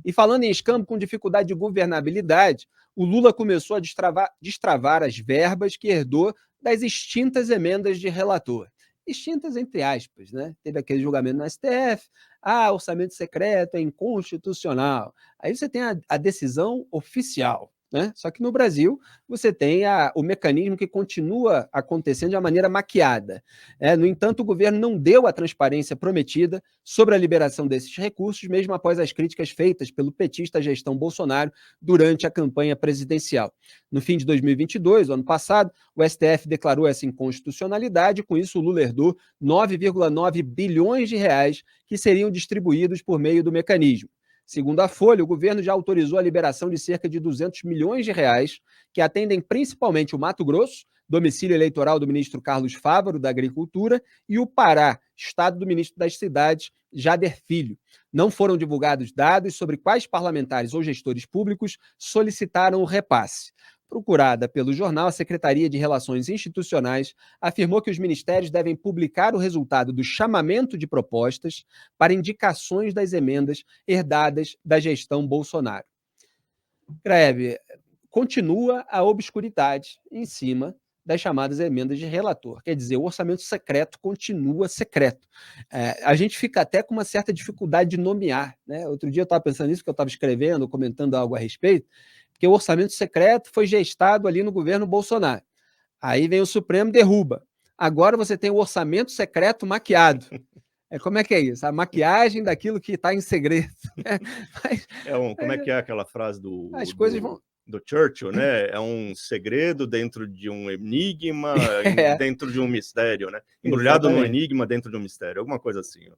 E falando em escambo com dificuldade de governabilidade, o Lula começou a destravar as verbas que herdou das extintas emendas de relator. Extintas entre aspas, né? Teve aquele julgamento no STF, orçamento secreto é inconstitucional. Aí você tem a decisão oficial, né? Só que no Brasil você tem o mecanismo que continua acontecendo de uma maneira maquiada. No entanto, o governo não deu a transparência prometida sobre a liberação desses recursos, mesmo após as críticas feitas pelo petista à gestão Bolsonaro durante a campanha presidencial. No fim de 2022, o ano passado, o STF declarou essa inconstitucionalidade, com isso o Lula herdou 9,9 bilhões de reais que seriam distribuídos por meio do mecanismo. Segundo a Folha, o governo já autorizou a liberação de cerca de 200 milhões de reais, que atendem principalmente o Mato Grosso, domicílio eleitoral do ministro Carlos Fávaro, da Agricultura, e o Pará, estado do ministro das Cidades, Jader Filho. Não foram divulgados dados sobre quais parlamentares ou gestores públicos solicitaram o repasse. Procurada pelo jornal, a Secretaria de Relações Institucionais afirmou que os ministérios devem publicar o resultado do chamamento de propostas para indicações das emendas herdadas da gestão Bolsonaro. Greve, continua a obscuridade em cima das chamadas emendas de relator. Quer dizer, o orçamento secreto continua secreto. A gente fica até com uma certa dificuldade de nomear, né? Outro dia eu estava pensando nisso, porque eu estava escrevendo, comentando algo a respeito, porque o orçamento secreto foi gestado ali no governo Bolsonaro. Aí vem o Supremo, derruba. Agora você tem o orçamento secreto maquiado. Como é que é isso? A maquiagem daquilo que está em segredo. Como é que é aquela frase do Churchill, né? É um segredo dentro de um enigma, dentro de um mistério, né? Embrulhado num enigma dentro de um mistério, alguma coisa assim.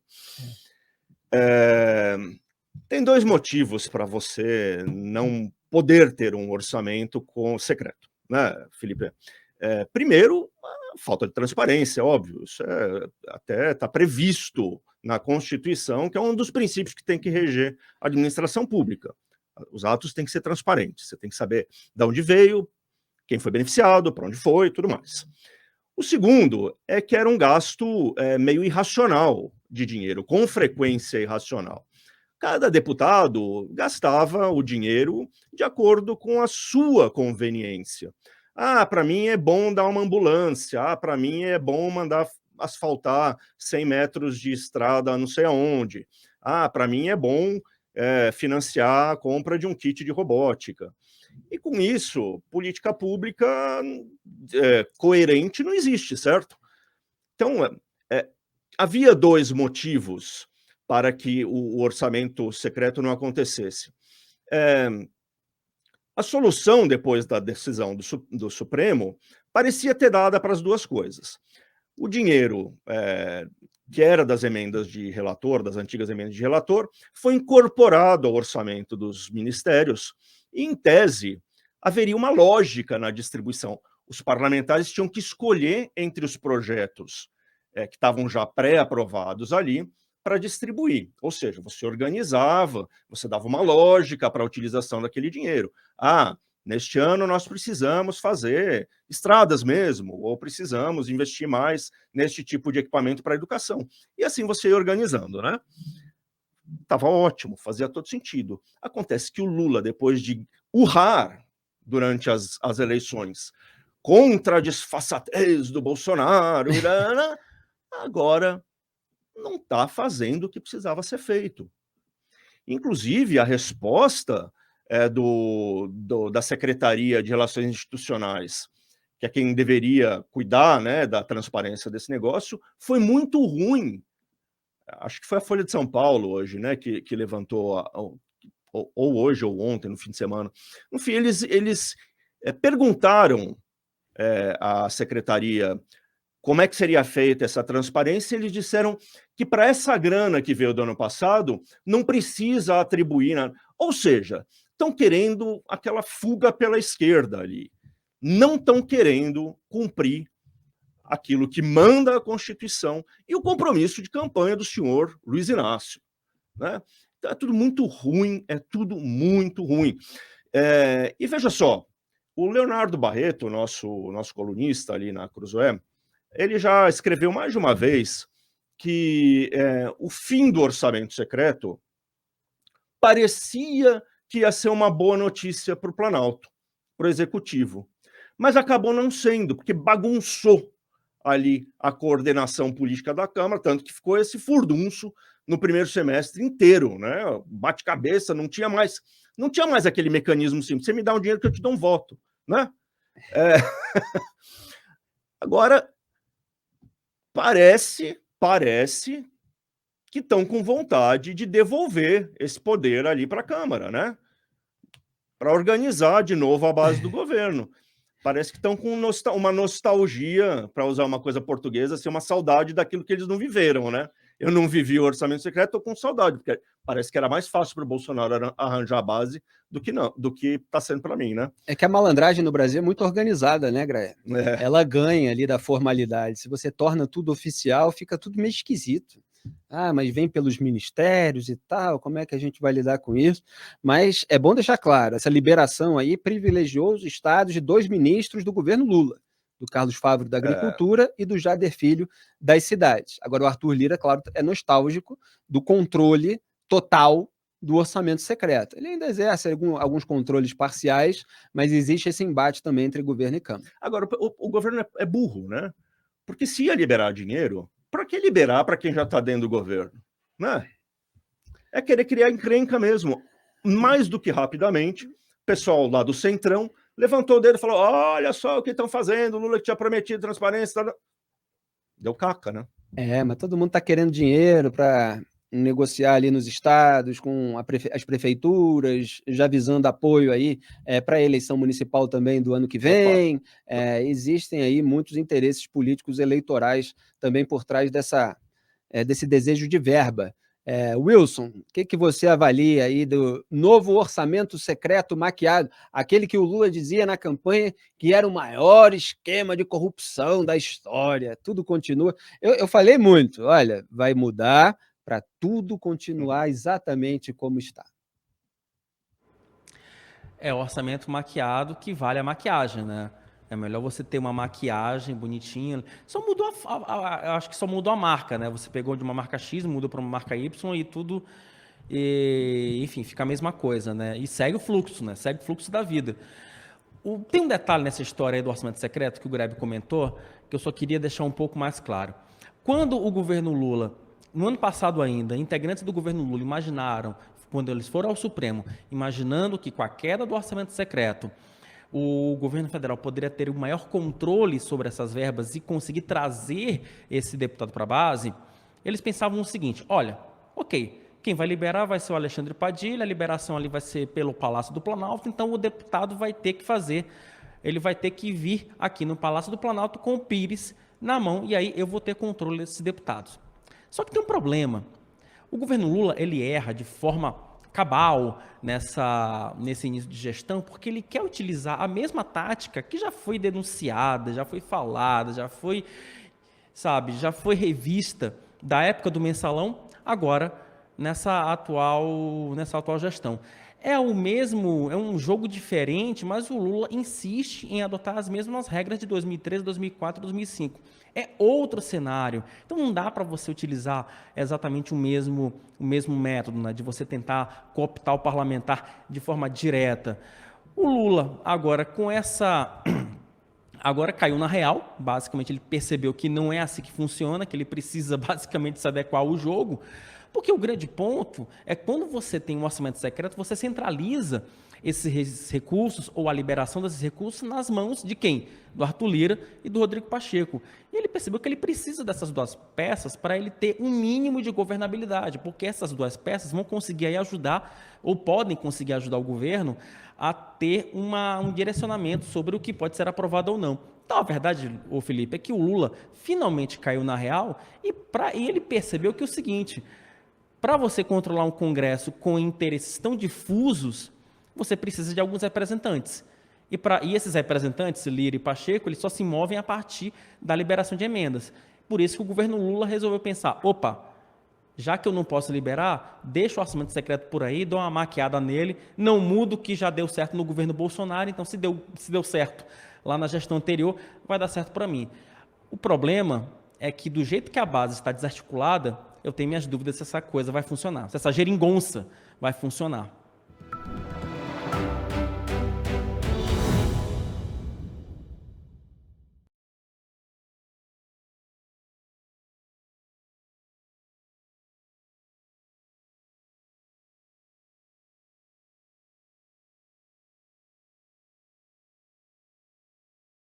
Tem dois motivos para você não poder ter um orçamento secreto, né, Felipe? Primeiro, a falta de transparência, óbvio. Isso até está previsto na Constituição, que é um dos princípios que tem que reger a administração pública. Os atos têm que ser transparentes. Você tem que saber de onde veio, quem foi beneficiado, para onde foi e tudo mais. O segundo é que era um gasto meio irracional de dinheiro, com frequência irracional. Cada deputado gastava o dinheiro de acordo com a sua conveniência. Para mim é bom dar uma ambulância. Para mim é bom mandar asfaltar 100 metros de estrada não sei aonde. Para mim é bom financiar a compra de um kit de robótica. E com isso, política pública coerente não existe, certo? Então, havia dois motivos para que o orçamento secreto não acontecesse. A solução, depois da decisão do Supremo, parecia ter dada para as duas coisas. O dinheiro que era das emendas de relator, das antigas emendas de relator, foi incorporado ao orçamento dos ministérios e, em tese, haveria uma lógica na distribuição. Os parlamentares tinham que escolher entre os projetos que estavam já pré-aprovados ali para distribuir. Ou seja, você organizava, você dava uma lógica para a utilização daquele dinheiro. Neste ano nós precisamos fazer estradas mesmo, ou precisamos investir mais neste tipo de equipamento para a educação. E assim você ia organizando, né? Estava ótimo, fazia todo sentido. Acontece que o Lula, depois de urrar durante as eleições contra a disfarçatez do Bolsonaro, agora não está fazendo o que precisava ser feito. Inclusive, a resposta da Secretaria de Relações Institucionais, que é quem deveria cuidar, né, da transparência desse negócio, foi muito ruim. Acho que foi a Folha de São Paulo hoje, né, que levantou, ou hoje ou ontem, no fim de semana. Enfim, eles perguntaram à Secretaria como é que seria feita essa transparência, eles disseram que para essa grana que veio do ano passado, não precisa atribuir nada. Ou seja, estão querendo aquela fuga pela esquerda ali. Não estão querendo cumprir aquilo que manda a Constituição e o compromisso de campanha do senhor Luiz Inácio, né? Então, é tudo muito ruim, é tudo muito ruim. E veja só, o Leonardo Barreto, nosso colunista ali na Cruzoé, ele já escreveu mais de uma vez que o fim do orçamento secreto parecia que ia ser uma boa notícia para o Planalto, para o Executivo. Mas acabou não sendo, porque bagunçou ali a coordenação política da Câmara, tanto que ficou esse furdunço no primeiro semestre inteiro, né? Bate-cabeça, não tinha mais aquele mecanismo simples. Você me dá um dinheiro que eu te dou um voto, né? Agora, parece que estão com vontade de devolver esse poder ali para a Câmara, né? Para organizar de novo a base do governo. Parece que estão com uma nostalgia, para usar uma coisa portuguesa, assim, uma saudade daquilo que eles não viveram, né? Eu não vivi o orçamento secreto, estou com saudade, porque parece que era mais fácil para o Bolsonaro arranjar a base do que está sendo para mim, né? É que a malandragem no Brasil é muito organizada, né, Graia? É. Ela ganha ali da formalidade. Se você torna tudo oficial, fica tudo meio esquisito. Ah, mas vem pelos ministérios e tal, como é que a gente vai lidar com isso? Mas é bom deixar claro, essa liberação aí privilegiou os estados de 2 ministros do governo Lula, do Carlos Favro da Agricultura e do Jader Filho das cidades. Agora o Arthur Lira, claro, é nostálgico do controle total do orçamento secreto. Ele ainda exerce alguns controles parciais, mas existe esse embate também entre governo e Câmara. Agora, o governo é burro, né? Porque se ia liberar dinheiro, para que liberar para quem já está dentro do governo? Né? É querer criar encrenca mesmo. Mais do que rapidamente, o pessoal lá do Centrão levantou o dedo e falou: olha só o que estão fazendo, o Lula que tinha prometido transparência. Tá... Deu caca, né? Mas todo mundo está querendo dinheiro para negociar ali nos estados, com as prefeituras, já visando apoio aí para a eleição municipal também do ano que vem. Existem aí muitos interesses políticos eleitorais também por trás desse desejo de verba. Wilson, o que você avalia aí do novo orçamento secreto maquiado, aquele que o Lula dizia na campanha que era o maior esquema de corrupção da história? Tudo continua. Eu falei muito, olha, vai mudar para tudo continuar exatamente como está. É o orçamento maquiado que vale a maquiagem, né? É melhor você ter uma maquiagem bonitinha. Só mudou eu acho que só mudou a marca, né? Você pegou de uma marca X, mudou para uma marca Y e tudo, enfim, fica a mesma coisa, né? E segue o fluxo, né? Segue o fluxo da vida. Tem um detalhe nessa história aí do orçamento secreto que o Grebe comentou, que eu só queria deixar um pouco mais claro. Quando o governo Lula, no ano passado ainda, integrantes do governo Lula imaginaram, quando eles foram ao Supremo, imaginando que com a queda do orçamento secreto, o governo federal poderia ter o maior controle sobre essas verbas e conseguir trazer esse deputado para a base, eles pensavam o seguinte: olha, ok, quem vai liberar vai ser o Alexandre Padilha, a liberação ali vai ser pelo Palácio do Planalto, então o deputado vai ter que ele vai ter que vir aqui no Palácio do Planalto com o Pires na mão, e aí eu vou ter controle desses deputados. Só que tem um problema. O governo Lula, ele erra de forma cabal nesse início de gestão, porque ele quer utilizar a mesma tática que já foi denunciada, já foi falada, já foi revista da época do mensalão, agora nessa atual gestão. É um jogo diferente, mas o Lula insiste em adotar as mesmas regras de 2013, 2004, 2005. É outro cenário. Então não dá para você utilizar exatamente o mesmo método, né, de você tentar cooptar o parlamentar de forma direta. O Lula agora agora caiu na real, basicamente ele percebeu que não é assim que funciona, que ele precisa basicamente se adequar ao jogo, porque o grande ponto é quando você tem um orçamento secreto, você centraliza esses recursos ou a liberação desses recursos nas mãos de quem? Do Arthur Lira e do Rodrigo Pacheco. E ele percebeu que ele precisa dessas duas peças para ele ter um mínimo de governabilidade, porque essas duas peças vão conseguir aí ajudar, ou podem conseguir ajudar o governo a ter um direcionamento sobre o que pode ser aprovado ou não. Então, a verdade, Felipe, é que o Lula finalmente caiu na real e ele percebeu que é o seguinte: para você controlar um Congresso com interesses tão difusos, você precisa de alguns representantes. E esses representantes, Lira e Pacheco, eles só se movem a partir da liberação de emendas. Por isso que o governo Lula resolveu pensar: opa, já que eu não posso liberar, deixa o orçamento secreto por aí, dou uma maquiada nele, não mudo o que já deu certo no governo Bolsonaro, então se deu certo lá na gestão anterior, vai dar certo para mim. O problema é que do jeito que a base está desarticulada, eu tenho minhas dúvidas se essa coisa vai funcionar, se essa geringonça vai funcionar.